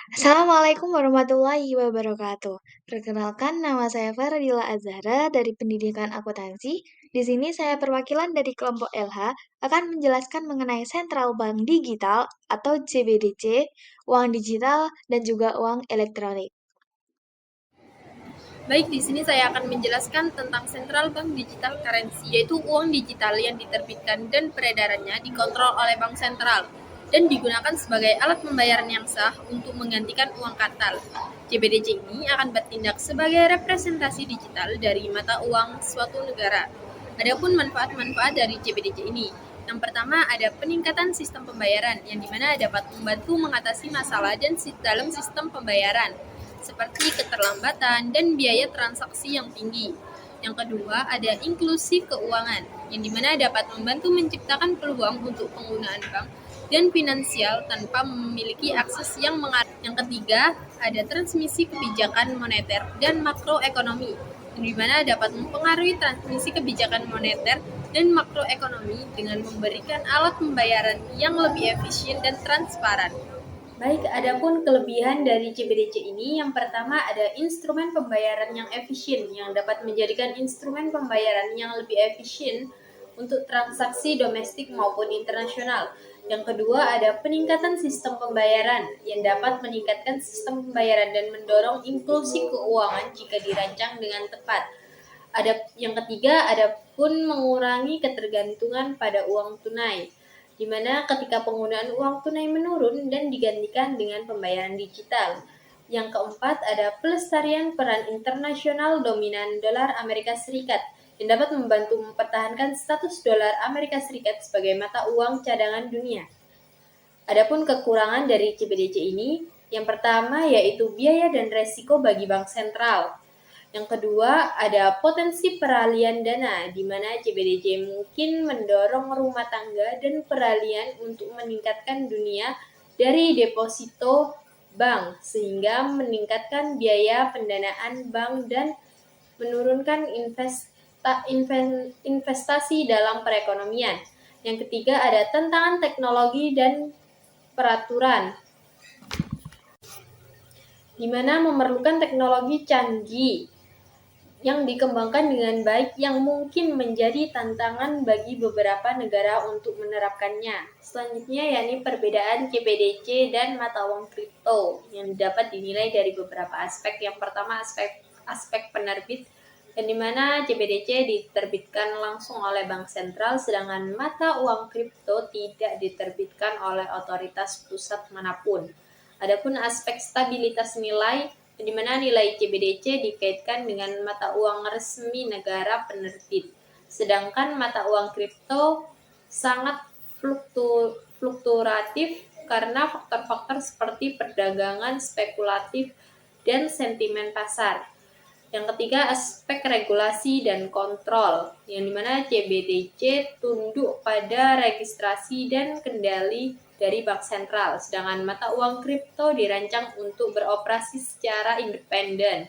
Assalamualaikum warahmatullahi wabarakatuh. Perkenalkan, nama saya Faradila Azhara dari Pendidikan Akuntansi. Di sini saya perwakilan dari kelompok LH akan menjelaskan mengenai Central Bank Digital atau CBDC, uang digital, dan juga uang elektronik. Baik, di sini saya akan menjelaskan tentang Central Bank Digital Currency, yaitu uang digital yang diterbitkan dan peredarannya dikontrol oleh bank sentral dan digunakan sebagai alat pembayaran yang sah untuk menggantikan uang kartal. CBDC ini akan bertindak sebagai representasi digital dari mata uang suatu negara. Adapun manfaat-manfaat dari CBDC ini, yang pertama ada peningkatan sistem pembayaran, yang dimana dapat membantu mengatasi masalah dalam sistem pembayaran seperti keterlambatan dan biaya transaksi yang tinggi. Yang kedua, ada inklusi keuangan, yang dimana dapat membantu menciptakan peluang untuk penggunaan bank dan finansial tanpa memiliki akses yang mengarah. Yang ketiga, ada transmisi kebijakan moneter dan makroekonomi, yang dimana dapat mempengaruhi transmisi kebijakan moneter dan makroekonomi dengan memberikan alat pembayaran yang lebih efisien dan transparan. Baik, adapun kelebihan dari CBDC ini, yang pertama ada instrumen pembayaran yang efisien, yang dapat menjadikan instrumen pembayaran yang lebih efisien untuk transaksi domestik maupun internasional. Yang kedua ada peningkatan sistem pembayaran, yang dapat meningkatkan sistem pembayaran dan mendorong inklusi keuangan jika dirancang dengan tepat. Yang ketiga, ada pun mengurangi ketergantungan pada uang tunai, di mana ketika penggunaan uang tunai menurun dan digantikan dengan pembayaran digital. Yang keempat, ada pelestarian peran internasional dominan dolar Amerika Serikat, yang dapat membantu mempertahankan status dolar Amerika Serikat sebagai mata uang cadangan dunia. Adapun kekurangan dari CBDC ini, yang pertama yaitu biaya dan resiko bagi bank sentral. Yang kedua, ada potensi peralihan dana, di mana CBDC mungkin mendorong rumah tangga dan peralihan untuk meningkatkan dunia dari deposito bank, sehingga meningkatkan biaya pendanaan bank dan menurunkan investasi dalam perekonomian. Yang ketiga, ada tantangan teknologi dan peraturan, di mana memerlukan teknologi canggih yang dikembangkan dengan baik yang mungkin menjadi tantangan bagi beberapa negara untuk menerapkannya. Selanjutnya yakni perbedaan CBDC dan mata uang kripto yang dapat dinilai dari beberapa aspek. Yang pertama aspek penerbit, yang dimana CBDC diterbitkan langsung oleh bank sentral, sedangkan mata uang kripto tidak diterbitkan oleh otoritas pusat manapun. Adapun aspek stabilitas nilai, di mana nilai CBDC dikaitkan dengan mata uang resmi negara penerbit. Sedangkan mata uang kripto sangat fluktuatif karena faktor-faktor seperti perdagangan spekulatif dan sentimen pasar. Yang ketiga, aspek regulasi dan kontrol, yang dimana CBDC tunduk pada registrasi dan kendali dari bank sentral, sedangkan mata uang kripto dirancang untuk beroperasi secara independen.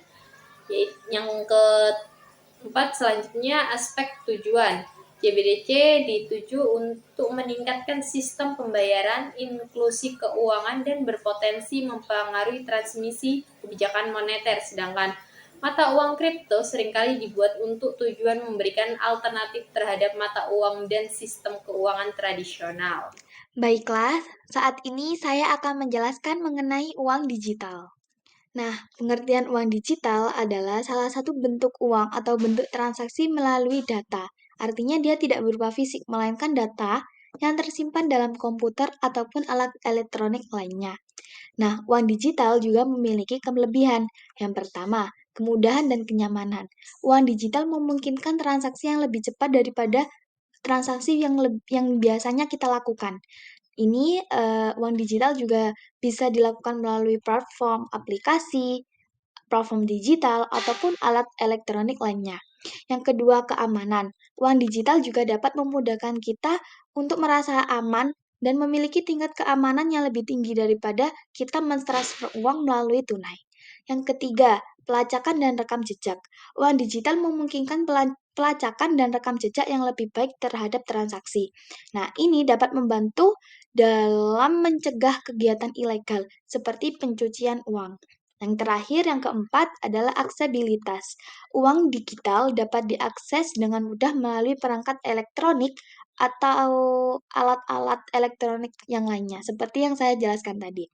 Yang keempat, selanjutnya aspek tujuan. CBDC dituju untuk meningkatkan sistem pembayaran, inklusi keuangan, dan berpotensi mempengaruhi transmisi kebijakan moneter, sedangkan mata uang kripto seringkali dibuat untuk tujuan memberikan alternatif terhadap mata uang dan sistem keuangan tradisional. Baiklah, saat ini saya akan menjelaskan mengenai uang digital. Nah, pengertian uang digital adalah salah satu bentuk uang atau bentuk transaksi melalui data. Artinya dia tidak berupa fisik, melainkan data yang tersimpan dalam komputer ataupun alat elektronik lainnya. Nah, uang digital juga memiliki kelebihan. Yang pertama, kemudahan dan kenyamanan. Uang digital memungkinkan transaksi yang lebih cepat daripada transaksi yang biasanya kita lakukan. Ini uang digital juga bisa dilakukan melalui platform aplikasi, platform digital, ataupun alat elektronik lainnya. Yang kedua, keamanan. Uang digital juga dapat memudahkan kita untuk merasa aman dan memiliki tingkat keamanan yang lebih tinggi daripada kita mentransfer uang melalui tunai. Yang ketiga, pelacakan dan rekam jejak. Uang digital memungkinkan pelacakan dan rekam jejak yang lebih baik terhadap transaksi. Nah, ini dapat membantu dalam mencegah kegiatan ilegal seperti pencucian uang. Yang terakhir, yang keempat adalah aksesibilitas. Uang digital dapat diakses dengan mudah melalui perangkat elektronik atau alat-alat elektronik yang lainnya, seperti yang saya jelaskan tadi.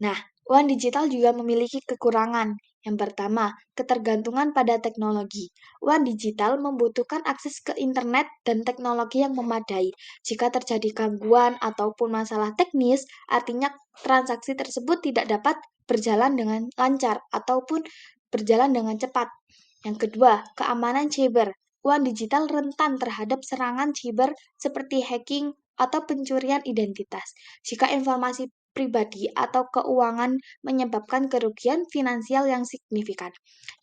Nah, uang digital juga memiliki kekurangan. Yang pertama, ketergantungan pada teknologi. Uang digital membutuhkan akses ke internet dan teknologi yang memadai. Jika terjadi gangguan ataupun masalah teknis, artinya transaksi tersebut tidak dapat berjalan dengan lancar ataupun berjalan dengan cepat. Yang kedua, keamanan cyber. Uang digital rentan terhadap serangan cyber seperti hacking atau pencurian identitas. Jika informasi pribadi atau keuangan menyebabkan kerugian finansial yang signifikan.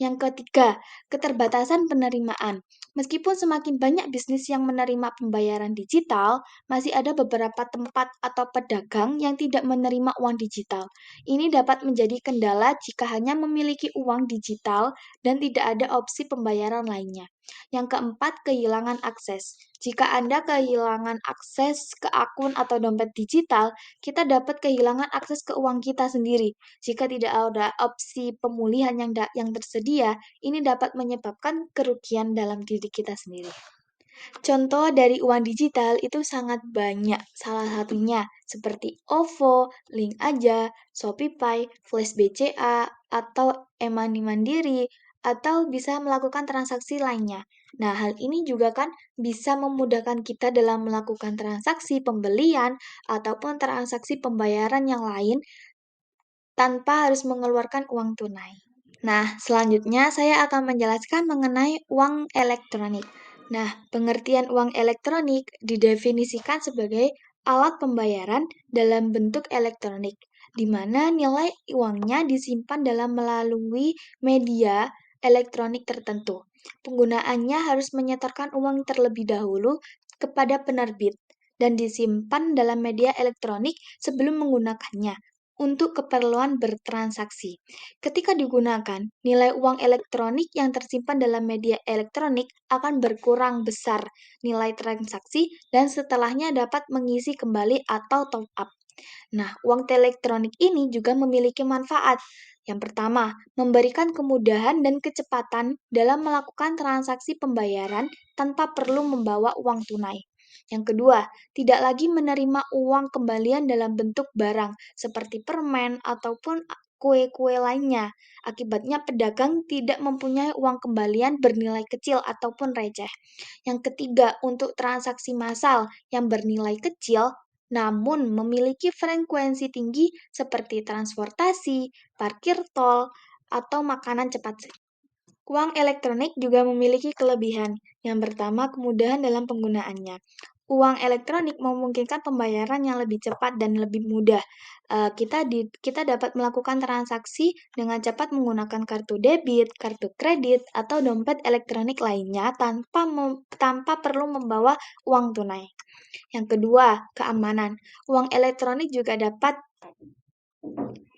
Yang ketiga, keterbatasan penerimaan. Meskipun semakin banyak bisnis yang menerima pembayaran digital, masih ada beberapa tempat atau pedagang yang tidak menerima uang digital. Ini dapat menjadi kendala jika hanya memiliki uang digital dan tidak ada opsi pembayaran lainnya. Yang keempat, kehilangan akses. Jika Anda kehilangan akses ke akun atau dompet digital, kita dapat kehilangan akses ke uang kita sendiri. Jika tidak ada opsi pemulihan yang tersedia, ini dapat menyebabkan kerugian dalam diri kita sendiri. Contoh dari uang digital itu sangat banyak. Salah satunya seperti OVO, Link Aja, Shopee, Flash BCA, atau e-money mandiri, atau bisa melakukan transaksi lainnya. Nah, hal ini juga kan bisa memudahkan kita dalam melakukan transaksi pembelian ataupun transaksi pembayaran yang lain tanpa harus mengeluarkan uang tunai. Nah, selanjutnya saya akan menjelaskan mengenai uang elektronik. Nah, pengertian uang elektronik didefinisikan sebagai alat pembayaran dalam bentuk elektronik, di mana nilai uangnya disimpan dalam melalui media elektronik tertentu. Penggunaannya harus menyetorkan uang terlebih dahulu kepada penerbit dan disimpan dalam media elektronik sebelum menggunakannya untuk keperluan bertransaksi. Ketika digunakan, nilai uang elektronik yang tersimpan dalam media elektronik akan berkurang besar nilai transaksi dan setelahnya dapat mengisi kembali atau top up. Nah, uang elektronik ini juga memiliki manfaat. Yang pertama, memberikan kemudahan dan kecepatan dalam melakukan transaksi pembayaran tanpa perlu membawa uang tunai. Yang kedua, tidak lagi menerima uang kembalian dalam bentuk barang seperti permen ataupun kue-kue lainnya. Akibatnya pedagang tidak mempunyai uang kembalian bernilai kecil ataupun receh. Yang ketiga, untuk transaksi massal yang bernilai kecil namun memiliki frekuensi tinggi seperti transportasi, parkir tol, atau makanan cepat. Uang elektronik juga memiliki kelebihan. Yang pertama, kemudahan dalam penggunaannya. Uang elektronik memungkinkan pembayaran yang lebih cepat dan lebih mudah. Kita dapat melakukan transaksi dengan cepat menggunakan kartu debit, kartu kredit, atau dompet elektronik lainnya tanpa perlu membawa uang tunai. Yang kedua, keamanan. Uang elektronik juga dapat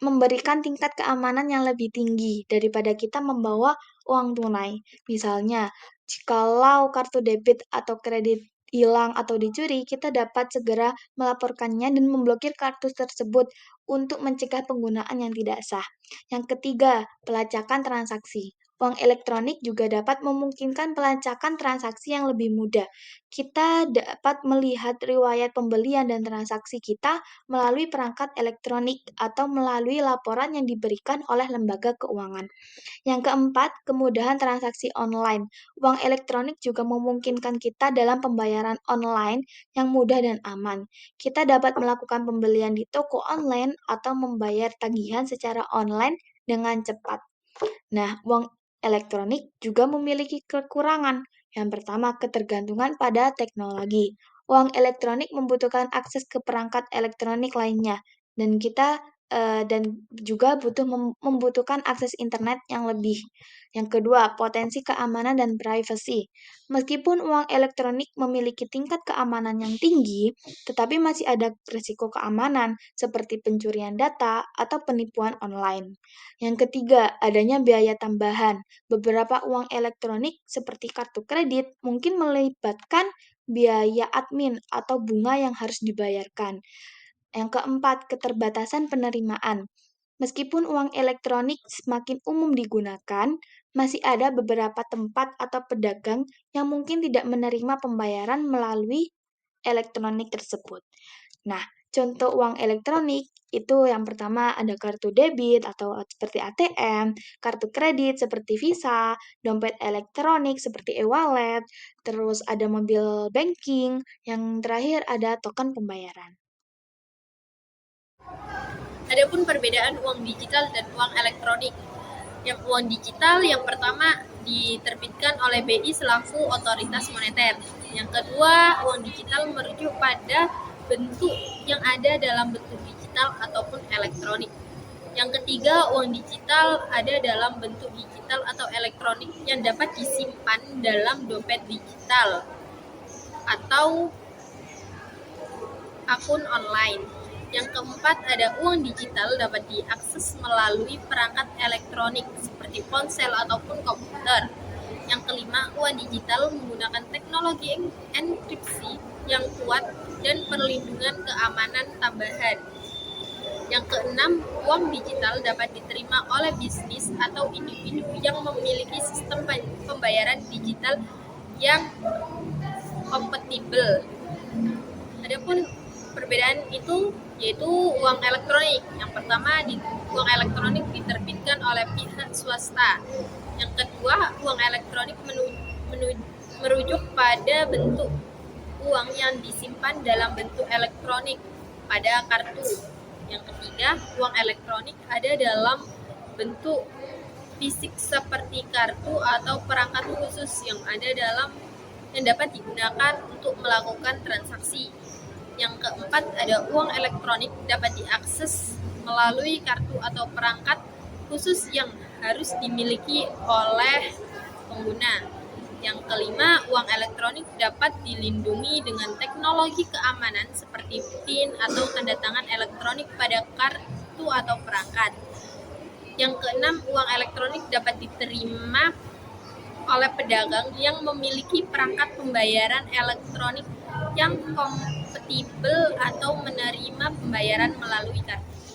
memberikan tingkat keamanan yang lebih tinggi daripada kita membawa uang tunai. Misalnya, jikalau kartu debit atau kredit hilang atau dicuri, kita dapat segera melaporkannya dan memblokir kartu tersebut untuk mencegah penggunaan yang tidak sah. Yang ketiga, pelacakan transaksi. Uang elektronik juga dapat memungkinkan pelacakan transaksi yang lebih mudah. Kita dapat melihat riwayat pembelian dan transaksi kita melalui perangkat elektronik atau melalui laporan yang diberikan oleh lembaga keuangan. Yang keempat, kemudahan transaksi online. Uang elektronik juga memungkinkan kita dalam pembayaran online yang mudah dan aman. Kita dapat melakukan pembelian di toko online atau membayar tagihan secara online dengan cepat. Nah, uang elektronik juga memiliki kekurangan. Yang pertama, ketergantungan pada teknologi. Uang elektronik membutuhkan akses ke perangkat elektronik lainnya, dan juga membutuhkan akses internet yang lebih. Yang kedua, potensi keamanan dan privasi. Meskipun uang elektronik memiliki tingkat keamanan yang tinggi, tetapi masih ada risiko keamanan seperti pencurian data atau penipuan online. Yang ketiga, adanya biaya tambahan. Beberapa uang elektronik seperti kartu kredit mungkin melibatkan biaya admin atau bunga yang harus dibayarkan. Yang keempat, keterbatasan penerimaan. Meskipun uang elektronik semakin umum digunakan, masih ada beberapa tempat atau pedagang yang mungkin tidak menerima pembayaran melalui elektronik tersebut. Nah, contoh uang elektronik itu yang pertama ada kartu debit atau seperti ATM, kartu kredit seperti Visa, dompet elektronik seperti e-wallet, terus ada mobil banking, yang terakhir ada token pembayaran. Adapun perbedaan uang digital dan uang elektronik. Yang uang digital yang pertama diterbitkan oleh BI selaku otoritas moneter. Yang kedua, uang digital merujuk pada bentuk yang ada dalam bentuk digital ataupun elektronik. Yang ketiga, uang digital ada dalam bentuk digital atau elektronik yang dapat disimpan dalam dompet digital atau akun online. Yang keempat, ada uang digital dapat diakses melalui perangkat elektronik seperti ponsel ataupun komputer. Yang kelima, uang digital menggunakan teknologi enkripsi yang kuat dan perlindungan keamanan tambahan. Yang keenam, uang digital dapat diterima oleh bisnis atau individu yang memiliki sistem pembayaran digital yang kompatibel. Adapun perbedaan itu yaitu uang elektronik. Yang pertama, uang elektronik diterbitkan oleh pihak swasta. Yang kedua, uang elektronik merujuk pada bentuk uang yang disimpan dalam bentuk elektronik pada kartu. Yang ketiga, uang elektronik ada dalam bentuk fisik seperti kartu atau perangkat khusus yang dapat digunakan untuk melakukan transaksi. Yang keempat, ada uang elektronik dapat diakses melalui kartu atau perangkat khusus yang harus dimiliki oleh pengguna. Yang kelima, uang elektronik dapat dilindungi dengan teknologi keamanan seperti PIN atau tanda tangan elektronik pada kartu atau perangkat. Yang keenam, uang elektronik dapat diterima oleh pedagang yang memiliki perangkat pembayaran elektronik yang kompatibel atau menerima pembayaran melalui kartu.